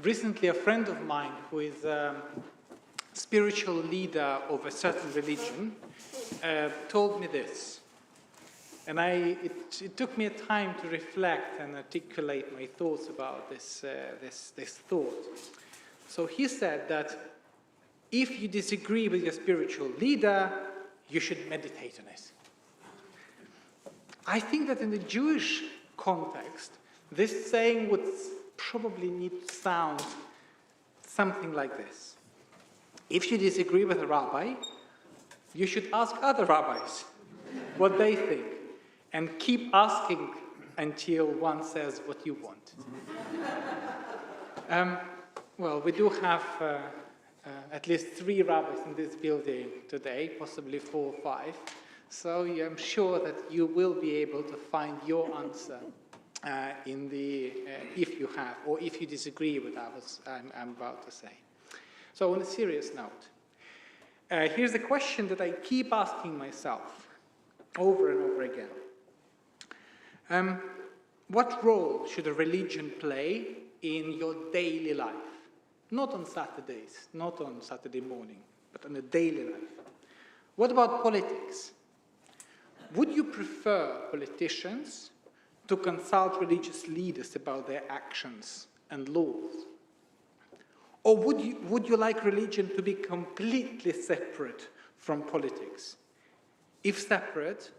Recently, a friend of mine who is a spiritual leader of a certain religion told me this. And it took me a time to reflect and articulate my thoughts about this thought. So he said that if you disagree with your spiritual leader, you should meditate on it. I think that in the Jewish context, this saying would probably need to sound something like this. If you disagree with a rabbi, you should ask other rabbis what they think, and keep asking until one says what you want. Well, we do have at least 3 rabbis in this building today, possibly 4 or 5. So I'm sure that you will be able to find your answer if you have, or if you disagree with what I'm about to say. So on a serious note, here's the question that I keep asking myself over and over again. What role should a religion play in your daily life? Not on Saturdays, not on Saturday morning, but on a daily life. What about politics? Would you prefer politicians to consult religious leaders about their actions and laws? Or would you like religion to be completely separate from politics? If separate,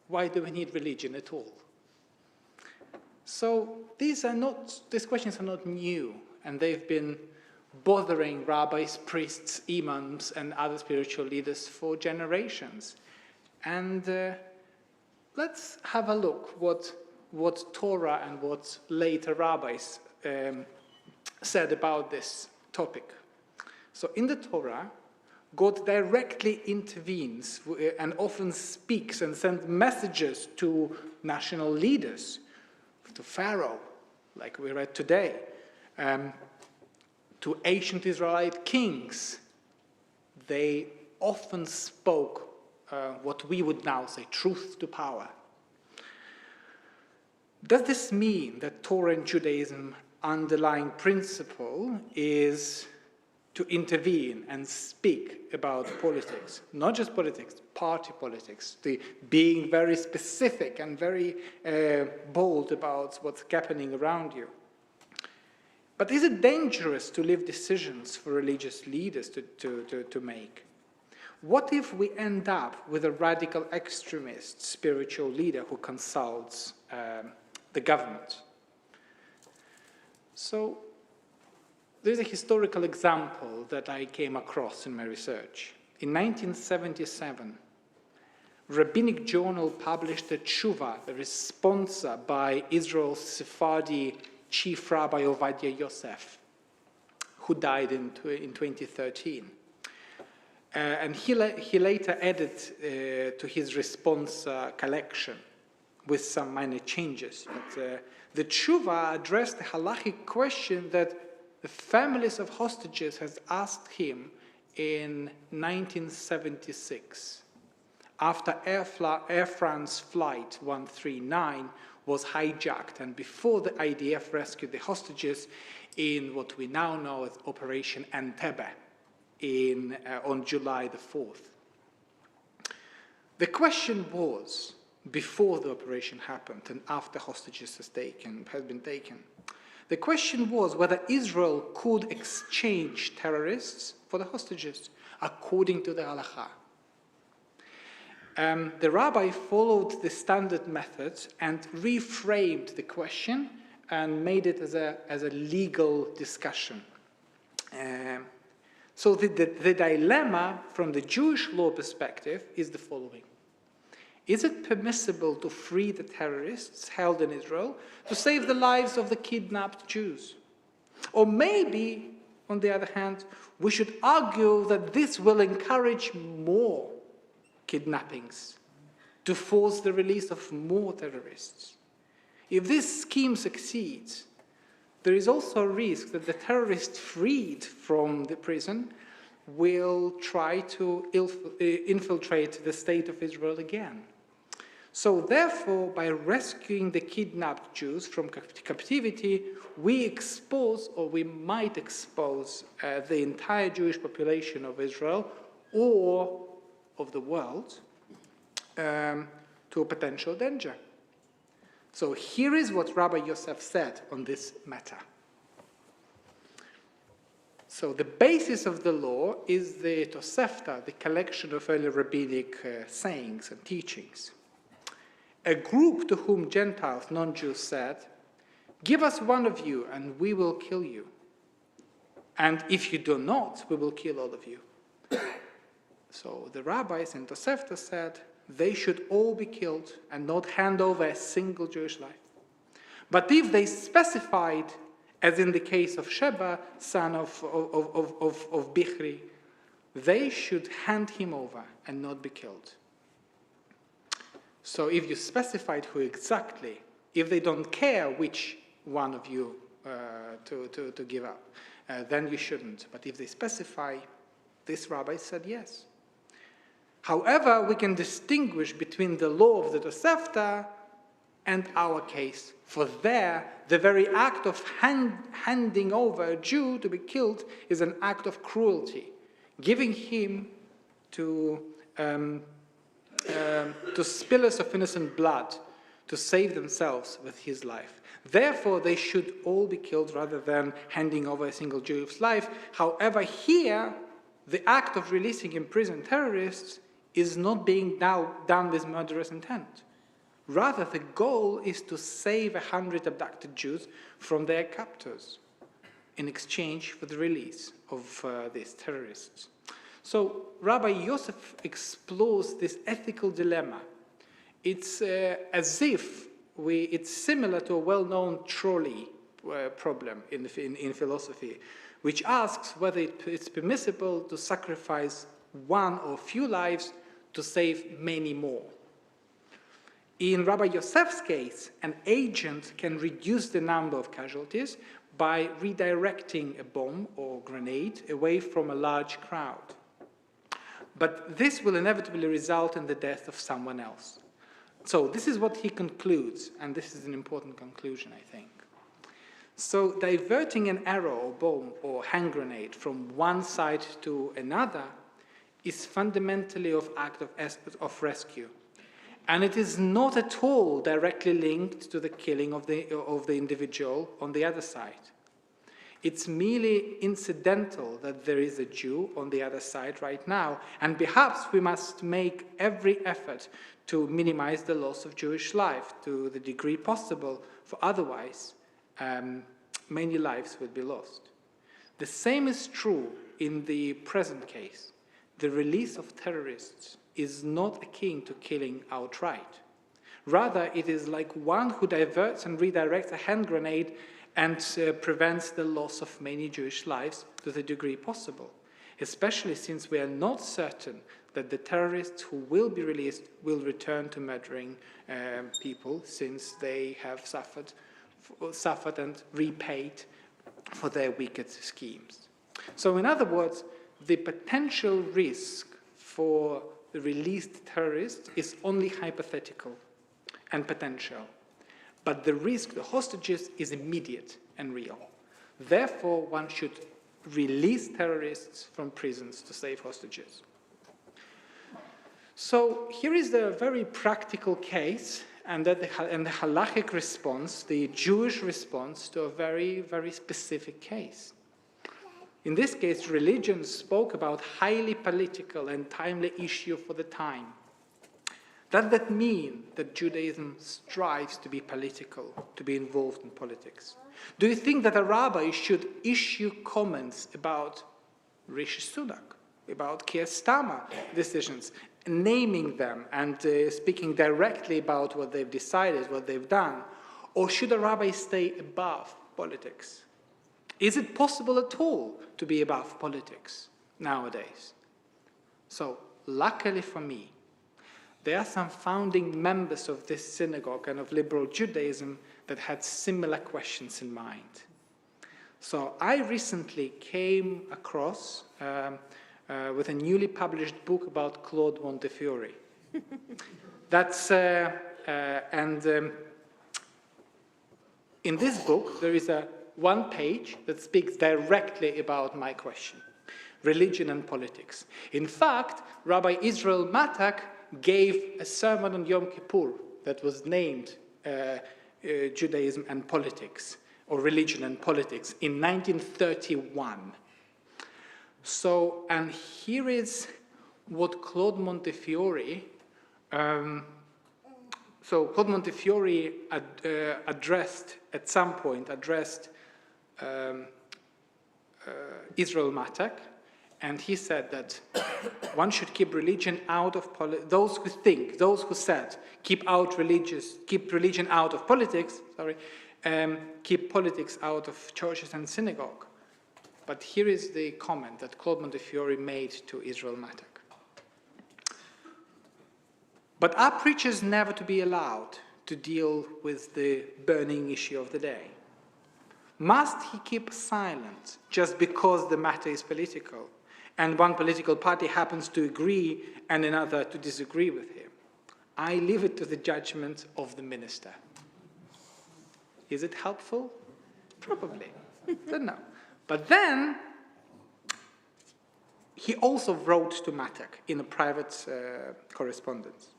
why do we need religion at all? So these questions are not new, and they've been bothering rabbis, priests, imams, and other spiritual leaders for generations. And let's have a look what Torah and what later rabbis said about this topic. So in the Torah, God directly intervenes and often speaks and sends messages to national leaders, to Pharaoh, like we read today, to ancient Israelite kings. They often spoke what we would now say truth to power. Does this mean that Torah and Judaism underlying principle is to intervene and speak about politics? Not just politics, party politics, being very specific and very bold about what's happening around you. But is it dangerous to leave decisions for religious leaders to make? What if we end up with a radical extremist spiritual leader who consults the government? So there's a historical example that I came across in my research. In 1977, Rabbinic Journal published a tshuva, a response by Israel's Sephardi chief rabbi Ovadia Yosef, who died in 2013. And he later added to his response collection with some minor changes. But the tshuva addressed the halachic question that the families of hostages has asked him in 1976, after Air France Flight 139 was hijacked, and before the IDF rescued the hostages in what we now know as Operation Entebbe on July the 4th. The question was, before the operation happened and after hostages had been taken, the question was whether Israel could exchange terrorists for the hostages according to the halakha. The rabbi followed the standard methods and reframed the question and made it as a legal discussion. So the dilemma from the Jewish law perspective is the following. Is it permissible to free the terrorists held in Israel to save the lives of the kidnapped Jews? Or maybe, on the other hand, we should argue that this will encourage more kidnappings to force the release of more terrorists. If this scheme succeeds, there is also a risk that the terrorists freed from the prison will try to infiltrate the state of Israel again. So therefore, by rescuing the kidnapped Jews from captivity, we expose, or we might expose, the entire Jewish population of Israel or of the world to a potential danger. So here is what Rabbi Yosef said on this matter. So the basis of the law is the Tosefta, the collection of early rabbinic sayings and teachings. A group to whom Gentiles, non-Jews, said, "Give us one of you and we will kill you. And if you do not, we will kill all of you." So the rabbis in Tosefta said they should all be killed and not hand over a single Jewish life. But if they specified, as in the case of Sheba, son of Bichri, they should hand him over and not be killed. So if you specified who exactly, if they don't care which one of you to give up, then you shouldn't. But if they specify, this rabbi said yes. However, we can distinguish between the law of the Tosefta and our case. For there, the very act of handing over a Jew to be killed is an act of cruelty, giving him to spillers of innocent blood to save themselves with his life. Therefore, they should all be killed rather than handing over a single Jew's life. However, here, the act of releasing imprisoned terrorists is not being now done with murderous intent. Rather, the goal is to save 100 abducted Jews from their captors in exchange for the release of these terrorists. So Rabbi Yosef explores this ethical dilemma. It's as if it's similar to a well-known trolley problem in philosophy, which asks whether it's permissible to sacrifice one or few lives to save many more. In Rabbi Yosef's case, an agent can reduce the number of casualties by redirecting a bomb or grenade away from a large crowd. But this will inevitably result in the death of someone else. So this is what he concludes, and this is an important conclusion, I think. So diverting an arrow or bomb or hand grenade from one side to another is fundamentally an act of rescue. And it is not at all directly linked to the killing of the individual on the other side. It's merely incidental that there is a Jew on the other side right now, and perhaps we must make every effort to minimize the loss of Jewish life to the degree possible, for otherwise many lives will be lost. The same is true in the present case. The release of terrorists is not akin to killing outright. Rather, it is like one who diverts and redirects a hand grenade and prevents the loss of many Jewish lives to the degree possible, especially since we are not certain that the terrorists who will be released will return to murdering people, since they have suffered and repaid for their wicked schemes. So in other words, the potential risk for the released terrorist is only hypothetical and potential. But the risk to hostages is immediate and real. Therefore, one should release terrorists from prisons to save hostages. So here is the very practical case, and the halachic response, the Jewish response to a very, very specific case. In this case, religion spoke about highly political and timely issue for the time. Does that mean that Judaism strives to be political, to be involved in politics? Do you think that a rabbi should issue comments about Rishi Sunak, about Keir Starmer decisions, naming them and speaking directly about what they've decided, what they've done? Or should a rabbi stay above politics? Is it possible at all to be above politics nowadays? So, luckily for me, there are some founding members of this synagogue and of liberal Judaism that had similar questions in mind. So I recently came across with a newly published book about Claude Montefiore. In this book, there is one page that speaks directly about my question, religion and politics. In fact, Rabbi Israel Matak gave a sermon on Yom Kippur that was named Judaism and Politics, or Religion and Politics, in 1931. So, and here is what Claude Montefiore, addressed at some point, Israel Matak, and he said that one should keep religion out of politics. Those who said keep religion out of politics, keep politics out of churches and synagogue. But here is the comment that Claude Montefiore made to Israel Matak. But are preachers never to be allowed to deal with the burning issue of the day? Must he keep silent just because the matter is political, and one political party happens to agree and another to disagree with him? I leave it to the judgment of the minister. Is it helpful? Probably. Don't know. But then, he also wrote to Matak in a private correspondence.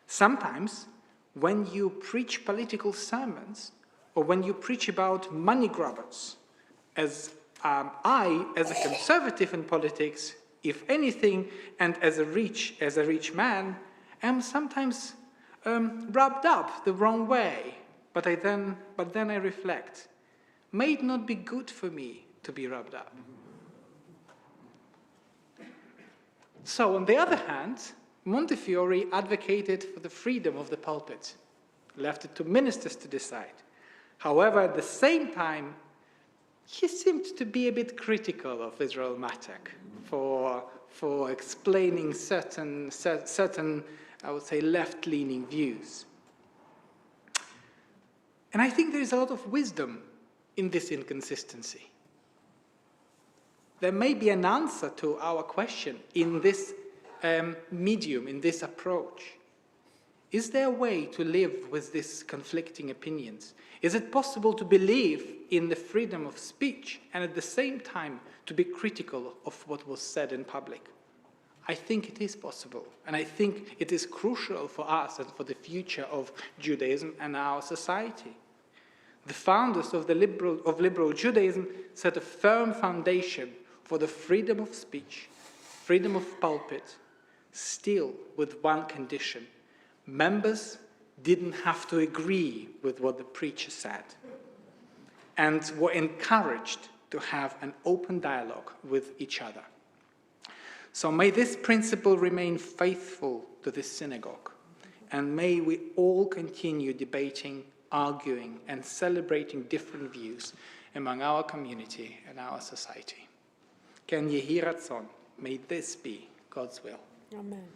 Sometimes, when you preach political sermons, or when you preach about money grabbers, as a conservative in politics, if anything, and as a rich man, am sometimes rubbed up the wrong way. But then I reflect, may it not be good for me to be rubbed up? So, on the other hand, Montefiore advocated for the freedom of the pulpit, left it to ministers to decide. However, at the same time, he seemed to be a bit critical of Israel Matak for explaining certain, I would say, left-leaning views. And I think there is a lot of wisdom in this inconsistency. There may be an answer to our question in this medium, in this approach. Is there a way to live with these conflicting opinions? Is it possible to believe in the freedom of speech and at the same time to be critical of what was said in public? I think it is possible, and I think it is crucial for us and for the future of Judaism and our society. The founders of liberal Judaism set a firm foundation for the freedom of speech, freedom of pulpit, still with one condition: members didn't have to agree with what the preacher said, and were encouraged to have an open dialogue with each other. So may this principle remain faithful to this synagogue, and may we all continue debating, arguing, and celebrating different views among our community and our society. Ken Yehi Ratzon, may this be God's will. Amen.